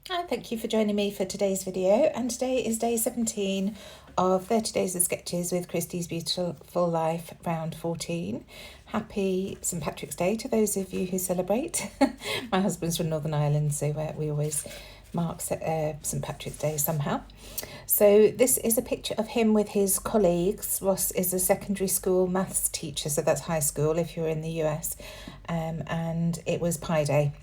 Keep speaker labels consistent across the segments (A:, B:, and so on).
A: Hi, thank you for joining me for today's video, and today is day 17 of 30 Days of Sketches with Christie's Beautiful Life round 14. Happy St Patrick's Day to those of you who celebrate. My husband's from Northern Ireland, so we always mark St Patrick's Day somehow. So this is a picture of him with his colleagues. Ross is a secondary school maths teacher, so that's high school if you're in the US, and it was Pi Day,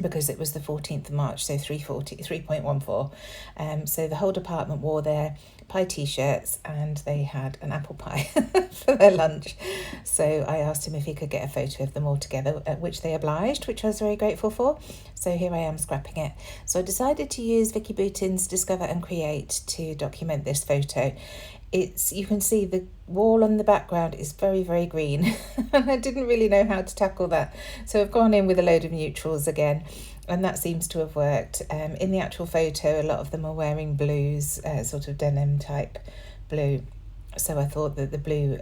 A: because it was the 14th of March, so 3.14. So the whole department wore their pie t-shirts and they had an apple pie for their lunch. So I asked him if he could get a photo of them all together, which they obliged, which I was very grateful for. So here I am scrapping it. So I decided to use Vicki Boutin's Discover and Create to document this photo. You can see the wall on the background is very, very green. And I didn't really know how to tackle that. So I've gone in with a load of neutrals again, and that seems to have worked. In the actual photo, a lot of them are wearing blues, sort of denim type blue. So I thought that the blue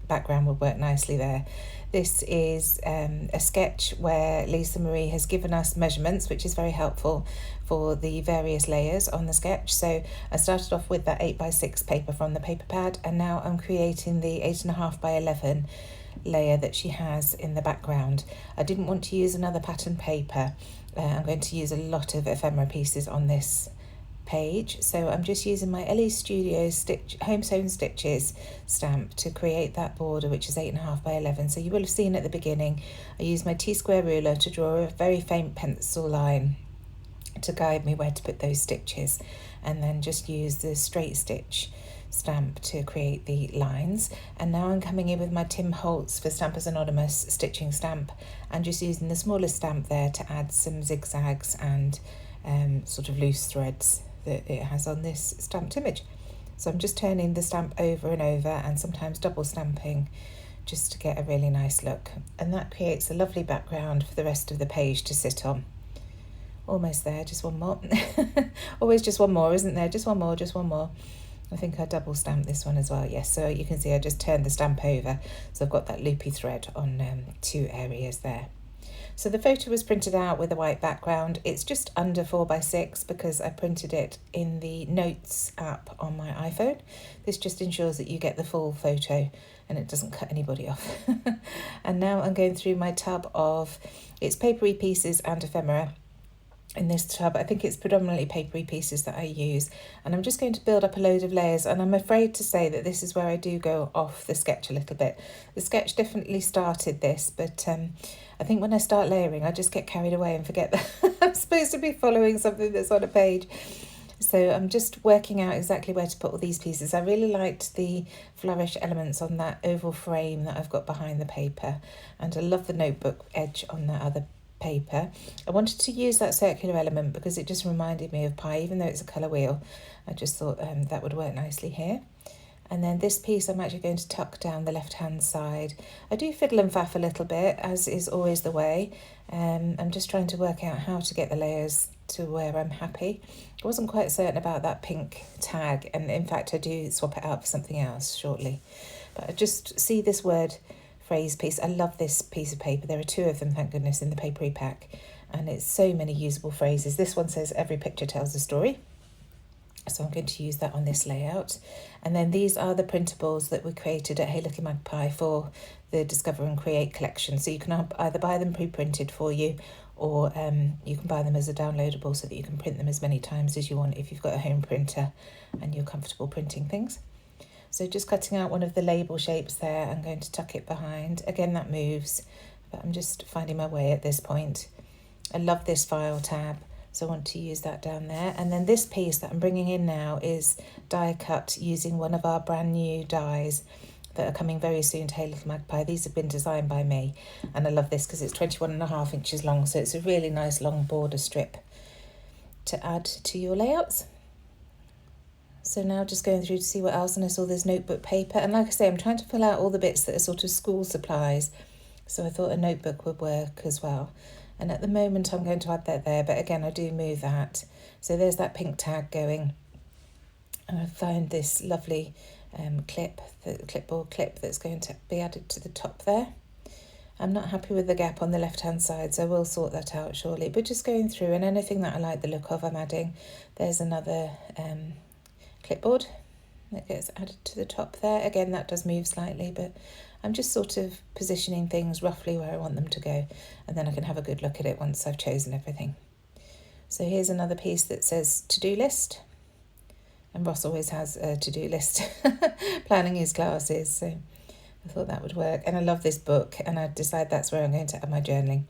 A: background would work nicely there. This is a sketch where Lisa Marie has given us measurements, which is very helpful for the various layers on the sketch. So I started off with that 8x6 paper from the paper pad, and now I'm creating the 8.5x11 layer that she has in the background. I didn't want to use another pattern paper. I'm going to use a lot of ephemera pieces on this page, so I'm just using my LE Studio Home Sewn Stitches stamp to create that border, which is 8.5x11. So you will have seen at the beginning I used my T-square ruler to draw a very faint pencil line to guide me where to put those stitches, and then just use the straight stitch stamp to create the lines. And now I'm coming in with my Tim Holtz for Stampers Anonymous stitching stamp, and just using the smallest stamp there to add some zigzags and sort of loose threads that it has on this stamped image. So I'm just turning the stamp over and over, and sometimes double stamping, just to get a really nice look, and that creates a lovely background for the rest of the page to sit on. Almost there, just one more. Always just one more, isn't there? Just one more. I think I double stamped this one as well. Yes, so you can see I just turned the stamp over, so I've got that loopy thread on two areas there. So the photo was printed out with a white background. It's just under 4x6 because I printed it in the Notes app on my iPhone. This just ensures that you get the full photo and it doesn't cut anybody off. And now I'm going through my tub of, it's papery pieces and ephemera. In this tub, I think it's predominantly papery pieces that I use, and I'm just going to build up a load of layers. And I'm afraid to say that this is where I do go off the sketch a little bit. The sketch definitely started this, but I think when I start layering I just get carried away and forget that I'm supposed to be following something that's on a page. So I'm just working out exactly where to put all these pieces. I really liked the flourish elements on that oval frame that I've got behind the paper, and I love the notebook edge on that other paper. I wanted to use that circular element because it just reminded me of pie, even though it's a colour wheel. I just thought that would work nicely here. And then this piece I'm actually going to tuck down the left hand side. I do fiddle and faff a little bit, as is always the way. I'm just trying to work out how to get the layers to where I'm happy. I wasn't quite certain about that pink tag, and in fact I do swap it out for something else shortly. But I just see this word phrase piece. I love this piece of paper. There are two of them, thank goodness, in the papery pack, and it's so many usable phrases. This one says every picture tells a story, so I'm going to use that on this layout. And then these are the printables that we created at Hey Little Magpie for the Discover and Create collection. So you can either buy them pre-printed for you, or you can buy them as a downloadable so that you can print them as many times as you want if you've got a home printer and you're comfortable printing things. So just cutting out one of the label shapes there, I'm going to tuck it behind. Again, that moves, but I'm just finding my way at this point. I love this file tab, so I want to use that down there. And then this piece that I'm bringing in now is die cut using one of our brand new dies that are coming very soon to Hey Little Magpie. These have been designed by me, and I love this because it's 21.5 inches long, so it's a really nice long border strip to add to your layouts. So now just going through to see what else, and I saw this notebook paper, and like I say, I'm trying to fill out all the bits that are sort of school supplies, so I thought a notebook would work as well. And at the moment I'm going to add that there, but again I do move that. So there's that pink tag going, and I found this lovely clipboard clip that's going to be added to the top there. I'm not happy with the gap on the left-hand side, so we'll sort that out shortly. But just going through, and anything that I like the look of, I'm adding. There's another clipboard that gets added to the top there. Again, that does move slightly, but I'm just sort of positioning things roughly where I want them to go, and then I can have a good look at it once I've chosen everything. So here's another piece that says to-do list, and Ross always has a to-do list planning his classes, so I thought that would work. And I love this book, and I decided that's where I'm going to add my journaling.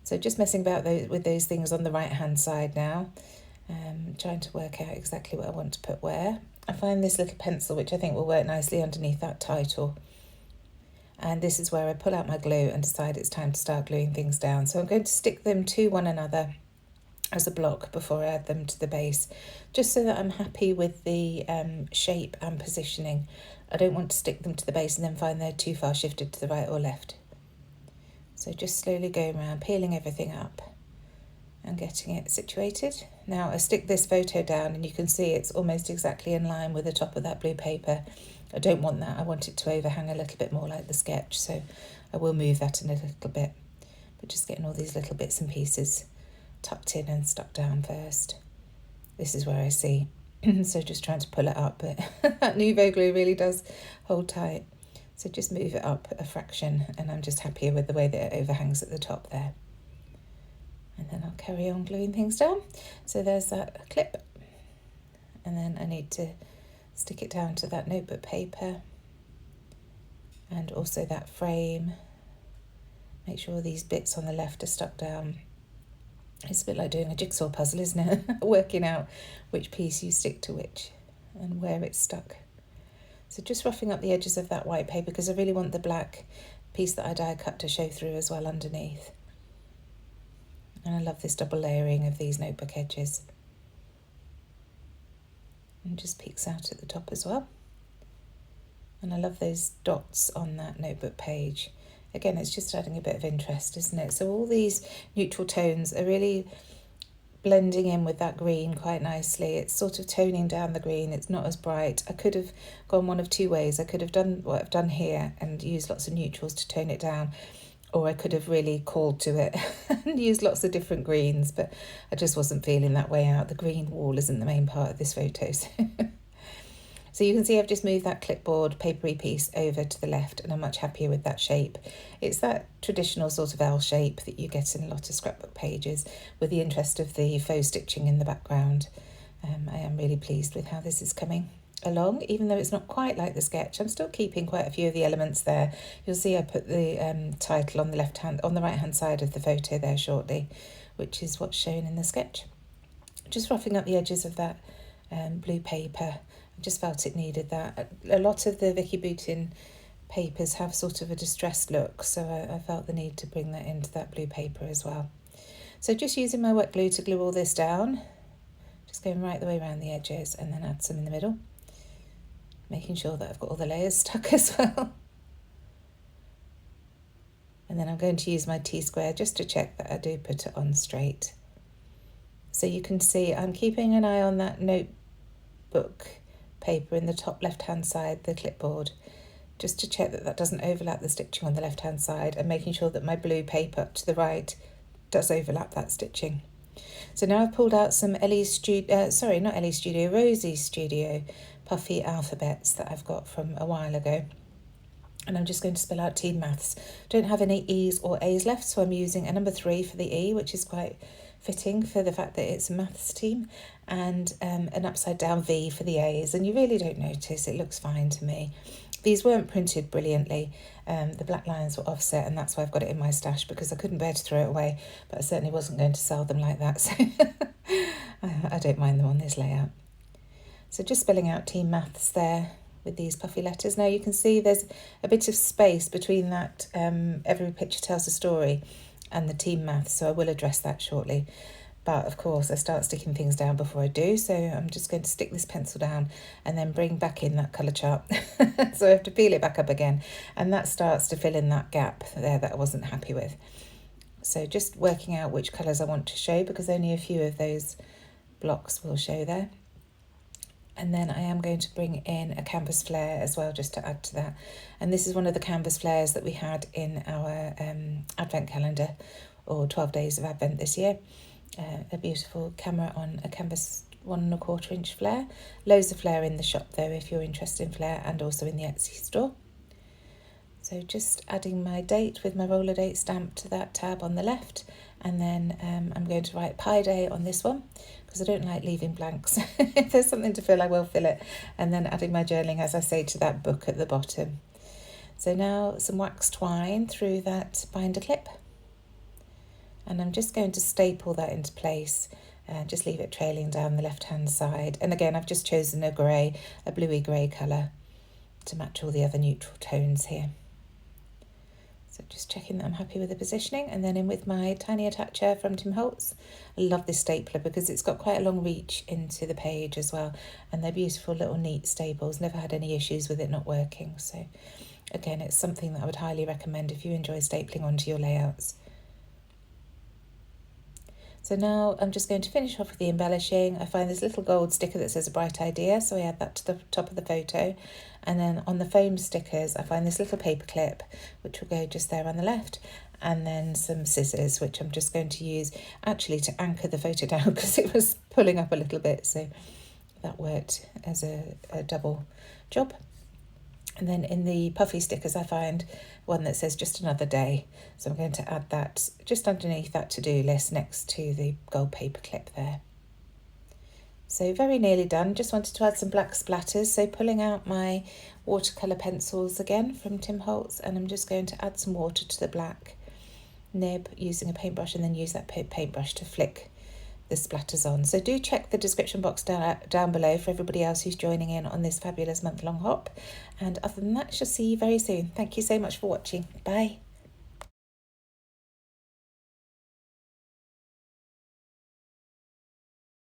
A: So just messing about with those things on the right hand side now, trying to work out exactly what I want to put where. I find this little pencil which I think will work nicely underneath that title, and this is where I pull out my glue and decide it's time to start gluing things down. So I'm going to stick them to one another as a block before I add them to the base, just so that I'm happy with the shape and positioning. I don't want to stick them to the base and then find they're too far shifted to the right or left. So just slowly going around, peeling everything up and getting it situated. Now I stick this photo down and you can see it's almost exactly in line with the top of that blue paper. I don't want that, I want it to overhang a little bit more like the sketch, so I will move that in a little bit. But just getting all these little bits and pieces tucked in and stuck down first. This is where I see. So just trying to pull it up, but that Nouveau glue really does hold tight. So just move it up a fraction, and I'm just happier with the way that it overhangs at the top there. And then I'll carry on gluing things down. So there's that clip. And then I need to stick it down to that notebook paper. And also that frame. Make sure these bits on the left are stuck down. It's a bit like doing a jigsaw puzzle, isn't it? Working out which piece you stick to which and where it's stuck. So just roughing up the edges of that white paper, because I really want the black piece that I die cut to show through as well underneath. And I love this double layering of these notebook edges. And just peeks out at the top as well. And I love those dots on that notebook page. Again, it's just adding a bit of interest, isn't it? So all these neutral tones are really blending in with that green quite nicely. It's sort of toning down the green. It's not as bright. I could have gone one of two ways. I could have done what I've done here and used lots of neutrals to tone it down, or I could have really called to it and used lots of different greens, but I just wasn't feeling that way out. The green wall isn't the main part of this photo. So you can see I've just moved that clipboard papery piece over to the left, and I'm much happier with that shape. It's that traditional sort of L shape that you get in a lot of scrapbook pages, with the interest of the faux stitching in the background. I am really pleased with how this is coming along, even though it's not quite like the sketch. I'm still keeping quite a few of the elements there. You'll see I put the title on the right hand side of the photo there shortly, which is what's shown in the sketch. Just roughing up the edges of that blue paper. I just felt it needed that. A lot of the Vicki Boutin papers have sort of a distressed look, so I felt the need to bring that into that blue paper as well. So just using my wet glue to glue all this down, just going right the way around the edges, and then add some in the middle, making sure that I've got all the layers stuck as well. And then I'm going to use my T-square just to check that I do put it on straight. So you can see I'm keeping an eye on that notebook paper in the top left hand side, the clipboard, just to check that that doesn't overlap the stitching on the left hand side, and making sure that my blue paper up to the right does overlap that stitching. So now I've pulled out some Rosie Studio puffy alphabets that I've got from a while ago, and I'm just going to spell out Team Maths. Don't have any E's or A's left, so I'm using a number 3 for the E, which is quite fitting for the fact that it's a maths team, and an upside down V for the A's, and you really don't notice, it looks fine to me. These weren't printed brilliantly, the black lines were offset, and that's why I've got it in my stash, because I couldn't bear to throw it away, but I certainly wasn't going to sell them like that, so I don't mind them on this layout. So just spelling out Team Maths there with these puffy letters. Now you can see there's a bit of space between that Every Picture Tells a Story and the Team Maths, so I will address that shortly. But of course I start sticking things down before I do, so I'm just going to stick this pencil down and then bring back in that colour chart. So I have to peel it back up again, and that starts to fill in that gap there that I wasn't happy with. So just working out which colours I want to show, because only a few of those blocks will show there. And then I am going to bring in a canvas flare as well, just to add to that. And this is one of the canvas flares that we had in our advent calendar, or 12 days of Advent this year. A beautiful camera on a canvas 1¼ inch flare. Loads of flare in the shop though if you're interested in flare, and also in the Etsy store. So just adding my date with my roller date stamp to that tab on the left, and then I'm going to write Pi Day on this one because I don't like leaving blanks. If there's something to fill, I will fill it, and then adding my journaling, as I say, to that book at the bottom. So now some wax twine through that binder clip, and I'm just going to staple that into place. Just leave it trailing down the left hand side, and again I've just chosen a grey, a bluey grey colour to match all the other neutral tones here. So just checking that I'm happy with the positioning, and then in with my tiny attacher from Tim Holtz. I love this stapler because it's got quite a long reach into the page as well, and they're beautiful little neat staples. Never had any issues with it not working. So again, it's something that I would highly recommend if you enjoy stapling onto your layouts. So now I'm just going to finish off with the embellishing. I find this little gold sticker that says a bright idea, so I add that to the top of the photo. And then on the foam stickers, I find this little paper clip, which will go just there on the left, and then some scissors, which I'm just going to use actually to anchor the photo down because it was pulling up a little bit, so that worked as a double job. And then in the puffy stickers, I find one that says just another day. So I'm going to add that just underneath that to-do list next to the gold paper clip there. So very nearly done. Just wanted to add some black splatters. So pulling out my watercolour pencils again from Tim Holtz, and I'm just going to add some water to the black nib using a paintbrush, and then use that paintbrush to flick the splatters on. So do check the description box down below for everybody else who's joining in on this fabulous month-long hop. And other than that, I shall see you very soon. Thank you so much for watching. Bye.